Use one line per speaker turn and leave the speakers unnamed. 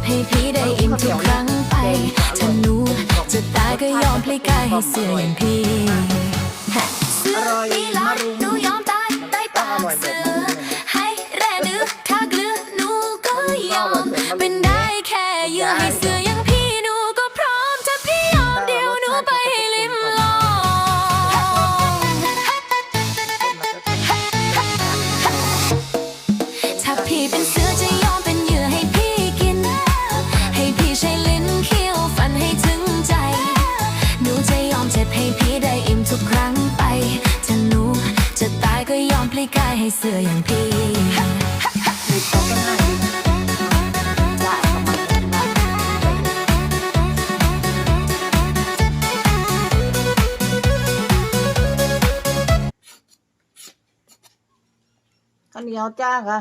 บให้พี่ได้อิ่มทุกครั้งไปถ้าหนูจะตายก็ยอมพลีกายให้เสืออย่างพี่เสือพี่ลายหนูยอมตายใต้ปากเสือให้แร่ดื้อถ้าเกลือหนูก็ยอมเป็นได้แค่เหยื่อให้เสืออย่างพี่หนูก็พร้อมถ้าพี่ยอมเดี๋ยวหนูไปให้ลิ้มลองถ้าพี่เป็นเสือจะยอมเป็นเหยื่อให้พี่กินให้พี่ใช้ลิ้นเคี้ยวฟันให้ถึงใจหนูจะยอมเจ็บให้พี่ได้อิ่มทุกครั้งไปถ้าหนูจะตายก็ยอมพลีกายให้เสืออย่างพี่
ข้าวเหนียวจ้าค่ะ